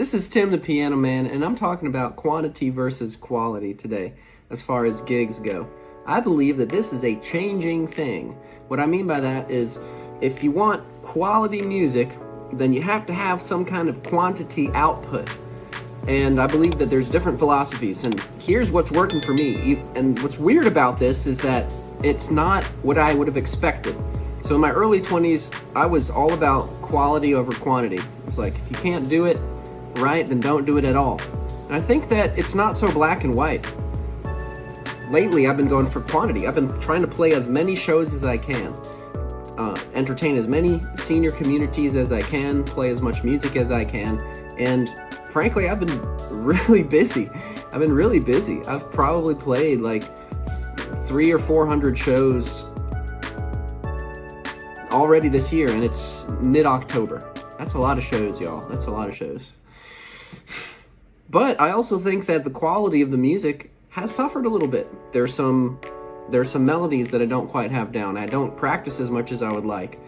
This is Tim the Piano Man, and I'm talking about quantity versus quality today as far as gigs go. I believe that this is a changing thing. What I mean by that is if you want quality music, then you have to have some kind of quantity output. And I believe that there's different philosophies, and here's what's working for me. And what's weird about this is that it's not what I would have expected. So in my early 20s, I was all about quality over quantity. It's like, if you can't do it right, then don't do it at all. And I think that it's not so black and white. Lately, I've been going for quantity. I've been trying to play as many shows as I can, entertain as many senior communities as I can, play as much music as I can, and frankly, I've been really busy. I've probably played like 300 or 400 shows already this year, and it's mid-October. That's a lot of shows, y'all. That's a lot of shows. But I also think that the quality of the music has suffered a little bit. There's some melodies that I don't quite have down. I don't practice as much as I would like.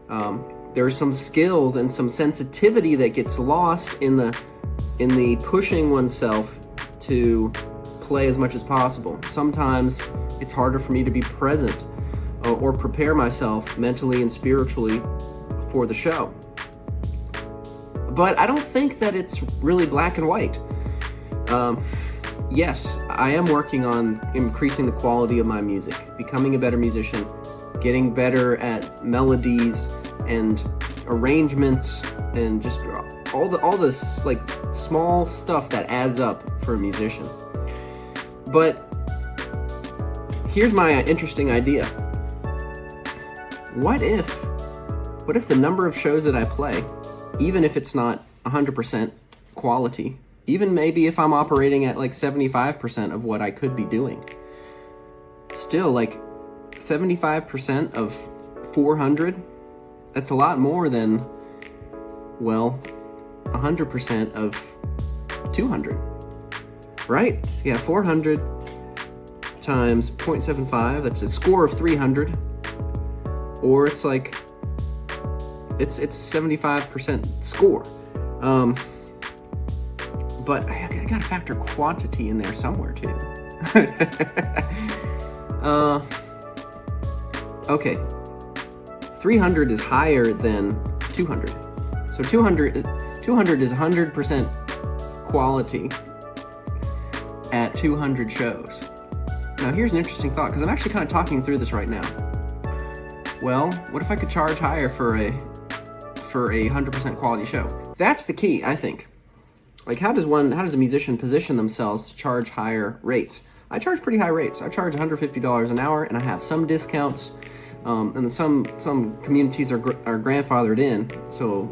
There are some skills and some sensitivity that gets lost in the pushing oneself to play as much as possible. Sometimes it's harder for me to be present or prepare myself mentally and spiritually for the show. But I don't think that it's really black and white. Yes, I am working on increasing the quality of my music, becoming a better musician, getting better at melodies and arrangements and just all this like small stuff that adds up for a musician. But here's my interesting idea. What if the number of shows that I play, even if it's not 100% quality, even maybe if I'm operating at like 75% of what I could be doing, still like 75% of 400, that's a lot more than, well, 100% of 200, right? Yeah, 400 times 0.75, that's a score of 300, or it's like, it's 75% score. But I gotta factor quantity in there somewhere too. Okay, 300 is higher than 200. So 200 is 100% quality at 200 shows. Now here's an interesting thought, because I'm actually kind of talking through this right now. Well, what if I could charge higher for a 100% quality show? That's the key, I think. Like, how does a musician position themselves to charge higher rates? I charge pretty high rates. I charge $150 an hour, and I have some discounts, and then some communities are grandfathered in, so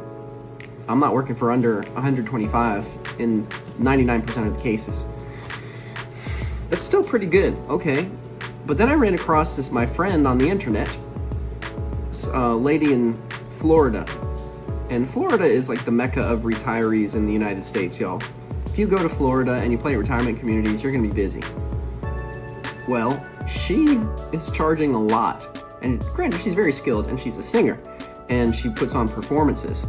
I'm not working for under 125 in 99% of the cases. That's still pretty good, okay. But then I ran across my friend on the internet, this lady in Florida. And Florida is like the mecca of retirees in the United States, y'all. If you go to Florida and you play at retirement communities, you're gonna be busy. Well, she is charging a lot. And granted, she's very skilled and she's a singer. And she puts on performances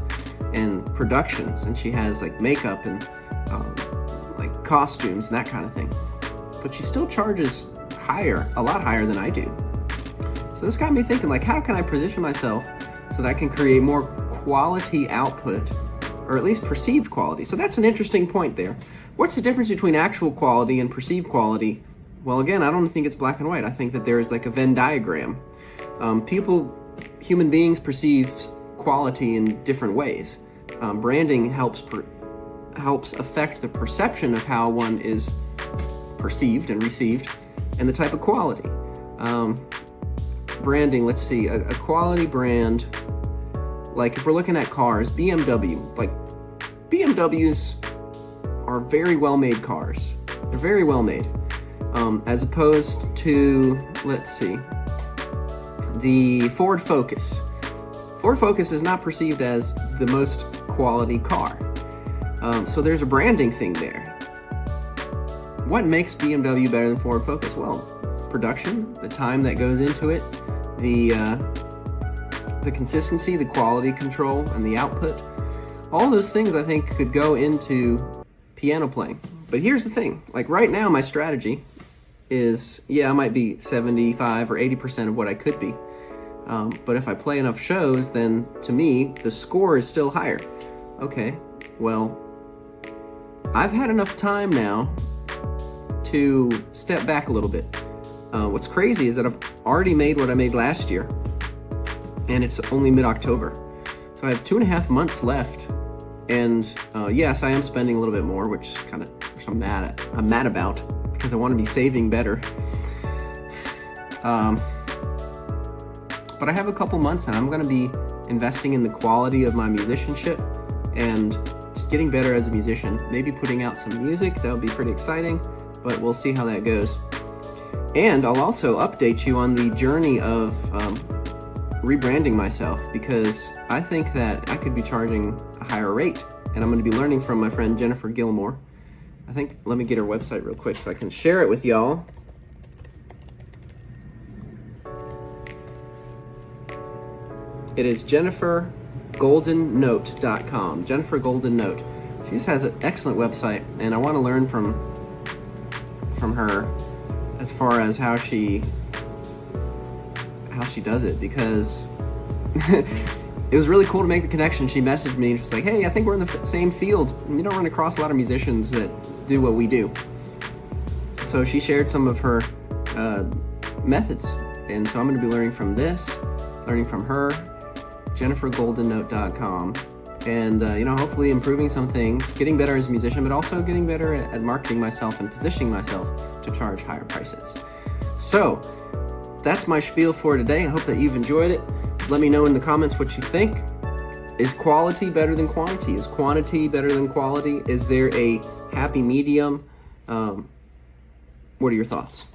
and productions, and she has like makeup and like costumes and that kind of thing. But she still charges a lot higher than I do. So this got me thinking, like, how can I position myself so that I can create more quality output, or at least perceived quality? So that's an interesting point there. What's the difference between actual quality and perceived quality? Well, again, I don't think it's black and white. I think that there is like a Venn diagram. Human beings perceive quality in different ways. Branding helps affect the perception of how one is perceived and received, and the type of quality. Branding, let's see, a quality brand, like if we're looking at cars, BMW, like BMWs are very well-made cars. They're very well-made. As opposed to, let's see, the Ford Focus. Ford Focus is not perceived as the most quality car. So there's a branding thing there. What makes BMW better than Ford Focus? Well, production, the time that goes into it, the consistency, the quality control, and the output. All those things I think could go into piano playing. But here's the thing, like right now my strategy is, I might be 75 or 80% of what I could be. But if I play enough shows, then to me, the score is still higher. Okay, well, I've had enough time now to step back a little bit. What's crazy is that I've already made what I made last year, and it's only mid-October. So I have 2.5 months left, and yes, I am spending a little bit more, which I'm mad about, because I want to be saving better. But I have a couple months, and I'm going to be investing in the quality of my musicianship and just getting better as a musician. Maybe putting out some music, that would be pretty exciting, but we'll see how that goes. And I'll also update you on the journey of rebranding myself, because I think that I could be charging a higher rate, and I'm going to be learning from my friend Jennifer Gilmore. Let me get her website real quick so I can share it with y'all. It is JenniferGoldenNote.com. Jennifer Golden Note. She just has an excellent website, and I want to learn from her as far as how she does it, because it was really cool to make the connection. She messaged me and she was like, hey, I think we're in the same field. You don't run across a lot of musicians that do what we do. So she shared some of her methods, and so I'm going to be learning from her, JenniferGoldenNote.com, and hopefully improving some things, getting better as a musician, but also getting better at marketing myself and positioning myself to charge higher prices. So that's my spiel for today. I hope that you've enjoyed it. Let me know in the comments what you think. Is quality better than quantity? Is quantity better than quality? Is there a happy medium? What are your thoughts?